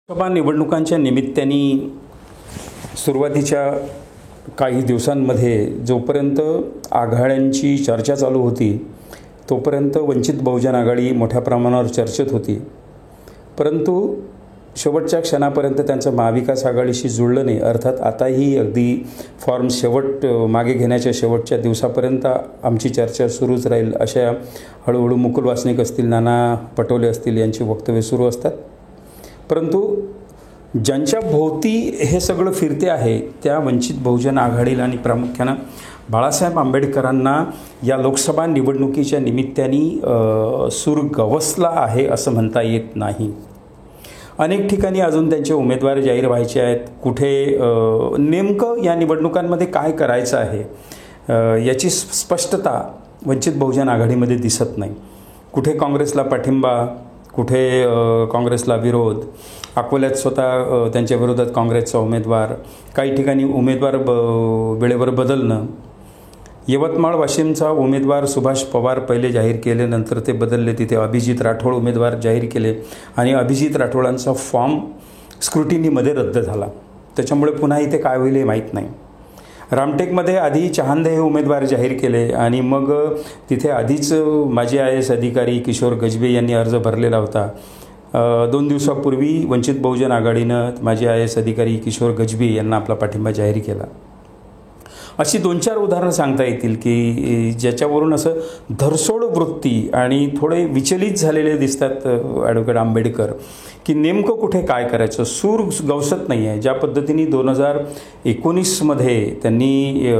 लोकसभा निवडणुकांच्या निमित्ताने सुरुवातीच्या काही दिवसांमध्ये जोपर्यंत आघाड्यांची चर्चा चालू होती तोपर्यंत वंचित बहुजन आघाडी मोठ्या प्रमाणावर चर्चेत होती, परंतु शेवटच्या क्षणापर्यंत त्यांचं महाविकास आघाडीशी जुळलं नाही। अर्थात आताही अगदी फॉर्म मागे घेण्याच्या शेवटच्या दिवसापर्यंत आमची चर्चा सुरूच राहील अशा हळूहळू मुकुल वासनिक असतील, नाना पटोले असतील यांची वक्तव्य सुरू असतात। परंतु ज्यांच्या भोवती हे सगळं फिरते आहे त्या वंचित बहुजन आघाडीला आणि प्रामुख्याने बाळासाहेब आंबेडकरांना या लोकसभा निवडणुकीच्या निमित्ताने सूर गवसला आहे असं म्हणता येत नाही। अनेक ठिकाणी अजून त्यांचे उमेदवार जाहीर व्हायचे आहेत। कुठे नेमकं या निवडणुकांमध्ये काय करायचं आहे याची स्पष्टता वंचित बहुजन आघाडीमध्ये दिसत नाही। कुठे काँग्रेसला पाठिंबा, कुठे काँग्रेसला विरोध, अकोल्यात स्वतः त्यांच्या विरोधात काँग्रेसचा उमेदवार, काही ठिकाणी उमेदवार वेळेवर बदलणं। यवतमाळ वाशिमचा उमेदवार सुभाष पवार पहिले जाहीर केले, नंतर ते बदलले, तिथे अभिजित राठोड उमेदवार जाहीर केले आणि अभिजित राठोडांचा फॉर्म स्क्रुटिनीमध्ये रद्द झाला। त्याच्यामुळे पुन्हा इथे काय होईल हे माहीत नाही। रामटेकमध्ये आधी चहांदे हे उमेदवार जाहीर केले आणि मग तिथे आधीच माजी IAS अधिकारी किशोर गजबे यांनी अर्ज भरलेला होता। 2 दिवसापूर्वी वंचित बहुजन आघाडीनं माजी IAS अधिकारी किशोर गजबे यांना आपला पाठिंबा जाहीर केला। अशी 2-4 उदाहरणं सांगता येतील की ज्याच्यावरून असं धरसोड वृत्ती आणि थोडे विचलित झालेले दिसतात ॲडव्होकेट आंबेडकर की नेमकं कुठे काय करायचं, सूर गवसत नाही आहे। ज्या पद्धतीने 2019मध्ये त्यांनी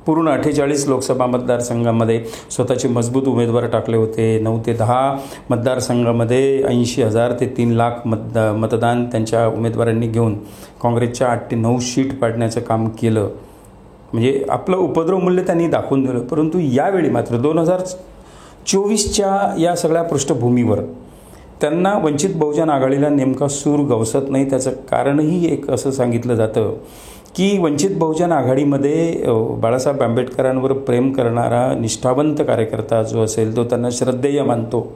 पूर्ण 48 लोकसभा मतदारसंघामध्ये स्वतःचे मजबूत उमेदवार टाकले होते। 9 ते 10 मतदारसंघामध्ये 80,000 ते 3 लाख मतदान त्यांच्या उमेदवारांनी घेऊन काँग्रेसच्या 8 ते 9 सीट पाडण्याचं काम केलं। म्हणजे आपलं उपद्रव मूल्य त्यांनी दाखवून दिलं। परंतु यावेळी मात्र 2024च्या या सगळ्या पृष्ठभूमीवर त्यांना वंचित बहुजन आघाडीला नेमका सूर गवसत नाही। त्याचं कारणही एक असं सांगितलं जातं की वंचित बहुजन आघाडीमध्ये बाळासाहेब आंबेडकरांवर प्रेम करणारा निष्ठावंत कार्यकर्ता जो असेल तो त्यांना श्रद्धेय मानतो।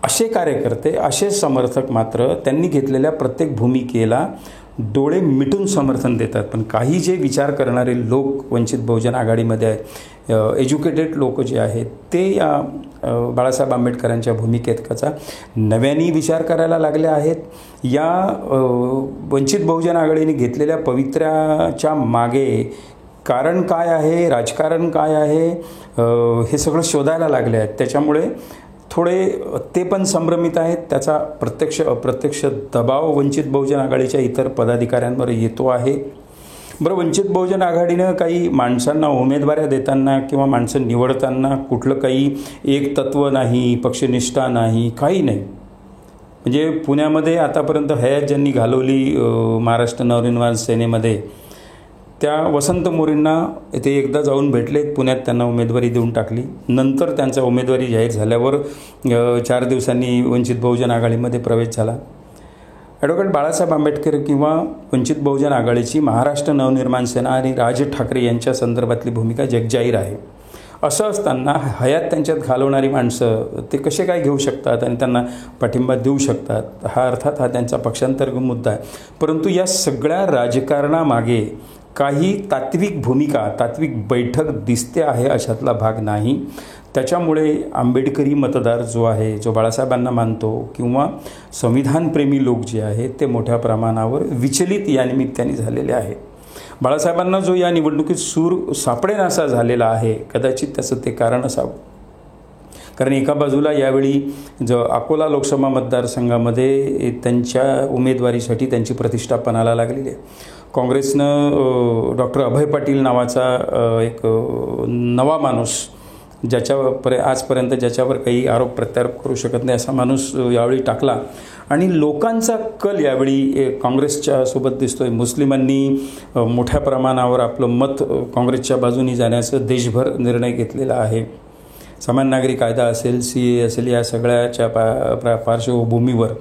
असे कार्यकर्ते, असे समर्थक मात्र त्यांनी घेतलेल्या प्रत्येक भूमिकेला डोळे मिटून समर्थन देतात। पण काही जे विचार करणारे लोक वंचित बहुजन आघाडीमध्ये आहेत, एज्युकेटेड लोक जे आहेत, ते या बाळासाहेब आंबेडकरांच्या भूमिकेचा नव्याने विचार करायला लागले आहेत। या वंचित बहुजन आघाडीने घेतलेल्या पवित्र्याच्या मागे कारण काय आहे, राजकारण काय आहे, हे सगळं शोधायला लागले आहेत। त्याच्यामुळे थोडे ते पण संभ्रमित आहेत। त्याचा प्रत्यक्ष अप्रत्यक्ष दबाव वंचित बहुजन आघाडीच्या इतर पदाधिकाऱ्यांवर येतो आहे। बरं, वंचित बहुजन आघाडीनं काही माणसांना उमेदवाऱ्या देताना किंवा माणसं निवडताना कुठलं काही एक तत्त्व नाही, पक्षनिष्ठा नाही, काही नाही। म्हणजे पुण्यामध्ये आतापर्यंत हयात ज्यांनी घालवली महाराष्ट्र नवनिर्माण सेनेमध्ये, त्या वसंत मोरेंना ते एकदा जाऊन भेटले, पुण्यात त्यांना उमेदवारी देऊन टाकली। नंतर त्यांचा उमेदवारी जाहीर झाल्यावर 4 दिवसांनी वंचित बहुजन आघाडीमध्ये प्रवेश झाला। ॲडव्होकेट बाळासाहेब आंबेडकर किंवा वंचित बहुजन आघाडीची महाराष्ट्र नवनिर्माण सेना आणि राज ठाकरे यांच्या संदर्भातली भूमिका जगजाहीर आहे। असं असताना हयात त्यांच्यात घालवणारी माणसं ते कसे काय घेऊ शकतात आणि त्यांना पाठिंबा देऊ शकतात, हा अर्थात हा त्यांचा पक्षांतर्गत मुद्दा आहे। परंतु या सगळ्या राजकारणामागे काही तात्विक भूमिका, तात्विक बैठक दिसते आहे अशातला भाग नाही। त्याच्यामुळे आंबेडकरी मतदार जो आहे, जो बाळासाहेबांना मानतो किंवा संविधानप्रेमी लोक जे आहेत ते मोठ्या प्रमाणावर विचलित या निमित्ताने झालेले आहेत। बाळासाहेबांना जो या निवडणुकीत सूर सापडेनासा झालेला आहे, कदाचित त्याचं ते कारण असावं। कारण एका बाजूला यावेळी जो अकोला लोकसभा मतदारसंघामध्ये त्यांच्या उमेदवारीसाठी त्यांची प्रतिष्ठा पणाला लागलेली आहे। काँग्रेसनं डॉक्टर अभय पाटील नावाचा एक नवा माणूस, आजपर्यंत ज्याच्यावर काही आरोप प्रत्यारोप करू शकत नाही असा माणूस यावेळी टाकला आणि लोकांचा कल यावेळी काँग्रेसच्या सोबत दिसतोय। मुस्लिमांनी मोठ्या प्रमाणावर आपलं मत काँग्रेसच्या बाजूनी जाण्याचं देशभर निर्णय घेतलेला आहे। समान नागरी कायदा असेल, CAA असेल, या सगळ्याच्या पार्श्वभूमीवर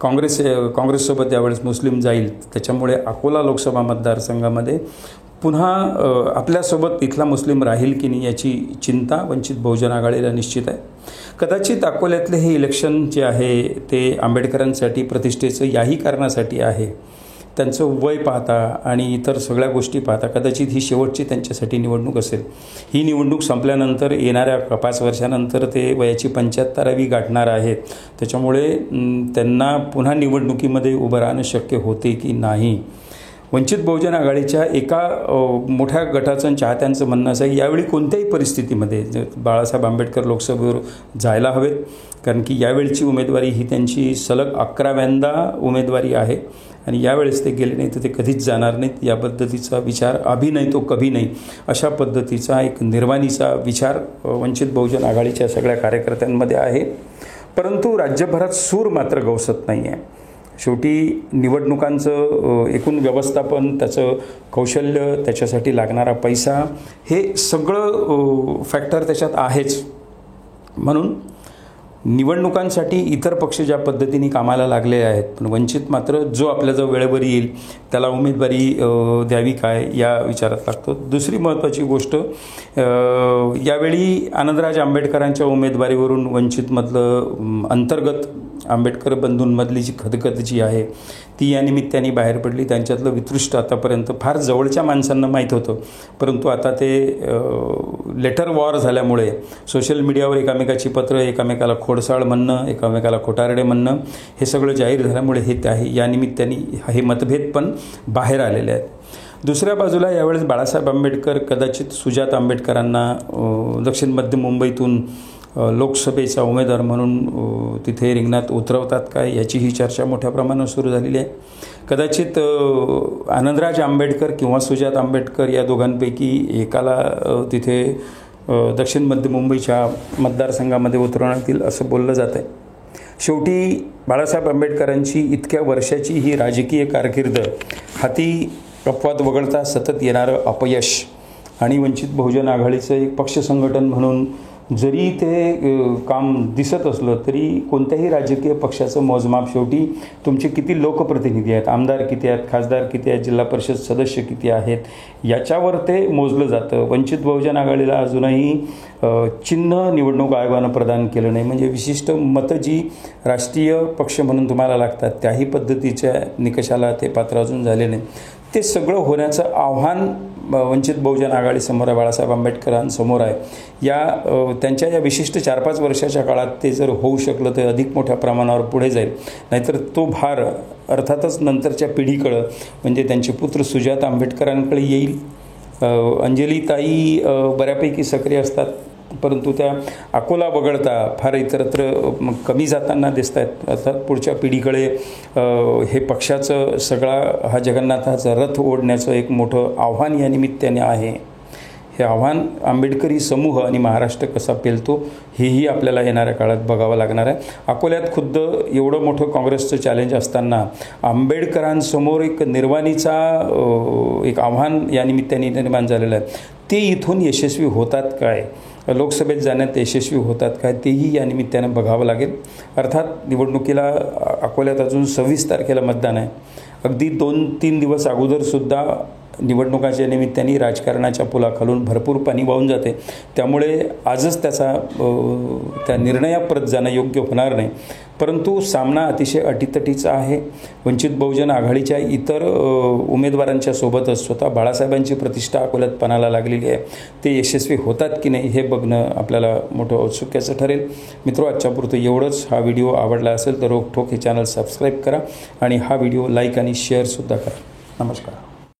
काँग्रेससोबत यावेळेस मुस्लिम जाईल। त्याच्यामुळे अकोला लोकसभा मतदारसंघामध्ये पुन्हा आपल्यासोबत इथला मुस्लिम राहील की नाही याची चिंता वंचित बहुजन आघाडीला निश्चित आहे. कदाचित अकोल्यातले हे इलेक्शन जे आहे ते आंबेडकरांसाठी प्रतिष्ठेचं याही कारणासाठी आहे. त्यांचं वय पाहता आणि इतर सगळ्या गोष्टी पाहता कदाचित ही शेवटची त्यांच्यासाठी निवडणूक असेल. ही निवडणूक संपल्यानंतर येणाऱ्या 5 वर्षानंतर ते वयाची 75वी गाठणार आहेत. त्याच्यामुळे त्यांना पुन्हा निवडणुकीमध्ये उभं राहणं शक्य होते की नाही. वंचित बहुजन आघाडीच्या एका मोठ्या गटाचं चाहत्यांचं म्हणणं असं आहे की यावेळी कोणत्याही परिस्थितीमध्ये बाळासाहेब आंबेडकर लोकसभेवर जायला हवेत, कारण की यावेळची उमेदवारी ही त्यांची सलग 11व्यांदा उमेदवारी आहे आणि यावेळेस ते गेले नाही तर ते कधीच जाणार नाहीत. या पद्धतीचा विचार अभी नाही तो कभी नाही अशा पद्धतीचा एक निर्वाणीचा विचार वंचित बहुजन आघाडीच्या सगळ्या कार्यकर्त्यांमध्ये आहे. परंतु राज्यभरात सूर मात्र गवसत नाही आहे. शेवटी निवडणुकांचं एकूण व्यवस्थापन, त्याचं कौशल्य, त्याच्यासाठी लागणारा पैसा हे सगळं फॅक्टर त्याच्यात आहेच. म्हणून निवडणुकांसाठी इतर पक्ष ज्या पद्धतीने कामाला लागले आहेत, पण वंचित मात्र जो आपल्याजवळ वेळेवर येईल त्याला उमेदवारी द्यावी काय या विचारात लागतो. दुसरी महत्त्वाची गोष्ट, यावेळी आनंदराज आंबेडकरांच्या उमेदवारीवरून वंचितमधलं अंतर्गत आंबेडकर बंधूंमधली जी खदखद जी आहे ती या निमित्ताने बाहेर पडली. त्यांच्यातलं वितृष्ट आतापर्यंत फार जवळच्या माणसांना माहीत होतं, परंतु आता ते लेटर वॉर झाल्यामुळे सोशल मीडियावर एकामेकाची पत्र, एकामेकाला खोडसाळ म्हणणं, एकामेकाला खोटारडे म्हणणं हे सगळं जाहीर झाल्यामुळे हे आहे या निमित्ताने हे मतभेद पण बाहेर आलेले आहेत. दुसऱ्या बाजूला यावेळेस बाळासाहेब आंबेडकर कदाचित सुजात आंबेडकरांना दक्षिण मध्य मुंबईतून लोकसभेचा उमेदवार म्हणून तिथे रिंगणात उतरवतात काय याची ही चर्चा मोठ्या प्रमाणावर सुरू झालेली आहे. कदाचित आनंदराज आंबेडकर किंवा सुजात आंबेडकर या दोघांपैकी एकाला तिथे दक्षिण मध्य मुंबईच्या मतदारसंघामध्ये उतरवण्यात येईल असं बोललं जात आहे. शेवटी बाळासाहेब आंबेडकरांची इतक्या वर्षाची ही राजकीय कारकीर्द हाती अपवाद वगळता सतत येणारं अपयश आणि वंचित बहुजन आघाडीचं एक पक्ष संघटन म्हणून जरी ते काम दिसत असलं तरी कोणत्याही राजकीय पक्षाचं मोजमाप शेवटी तुमचे किती लोकप्रतिनिधी आहेत, आमदार किती आहेत, खासदार किती आहेत, जिल्हा परिषद सदस्य किती आहेत याच्यावर ते मोजलं जातं. वंचित बहुजन आघाडीला अजूनही चिन्ह निवडणूक आयोगानं प्रदान केलं नाही. म्हणजे विशिष्ट मतं जी राष्ट्रीय पक्ष म्हणून तुम्हाला लागतात त्याही पद्धतीच्या निकषाला ते पात्र अजून झाले नाही. ते सगळं होण्याचं आव्हान वंचित बहुजन आघाडीसमोर आहे, बाळासाहेब आंबेडकरांसमोर आहे. त्यांच्या या विशिष्ट 4-5 वर्षाच्या काळात ते जर होऊ शकलं तर अधिक मोठ्या प्रमाणावर पुढे जाईल. नाहीतर तो भार अर्थातच नंतरच्या पिढीकडं म्हणजे त्यांचे पुत्र सुजात आंबेडकरांकडे येईल. अंजलीताई बऱ्यापैकी सक्रिय असतात, परंतु त्या अकोला वगळता फार इतरत्र कमी जाताना दिसत आहेत. अर्थात पुढच्या पिढीकडे हे पक्षाचं सगळा हा जगन्नाथाचा रथ ओढण्याचं एक मोठं आव्हान या निमित्ताने आहे. हे आव्हान आंबेडकरी समूह आणि महाराष्ट्र कसा पेलतो हेही आपल्याला येणाऱ्या काळात बघावं लागणार आहे. अकोल्यात खुद्द एवढं मोठं काँग्रेसचं चॅलेंज असताना आंबेडकरांसमोर एक निर्वाणीचा एक आव्हान या निमित्ताने निर्माण झालेलं आहे. ते इथून यशस्वी होतात काय, लोकसभेत जाण्यात यशस्वी होतात काय तेही या निमित्तानं बघावं लागेल. अर्थात निवडणुकीला अकोल्यात अजून 26 तारखेला मतदान आहे. अगदी 2-3 दिवस अगोदरसुद्धा निवडणुकाच्या निमित्ताने राजकारणाच्या पुलाखालून भरपूर पाणी वाहून जाते. त्यामुळे आजच त्या निर्णयाप्रत जाणं योग्य होणार नाही. परंतु सामना अतिशय अटीतटीचा आहे. वंचित बहुजन आघाडीच्या इतर उमेदवारांच्या सोबतच स्वतः बाळासाहेबांची प्रतिष्ठा अकोल्यात पणाला लागलेली आहे. ते यशस्वी होतात की नाही हे बघणं आपल्याला मोठं औत्सुक्याचं ठरेल. मित्रो, आजच्यापुरतं एवढंच. हा व्हिडिओ आवडला असेल तर रोखोक हे चॅनल सबस्क्राईब करा आणि हा व्हिडिओ लाईक आणि शेअरसुद्धा करा. नमस्कार.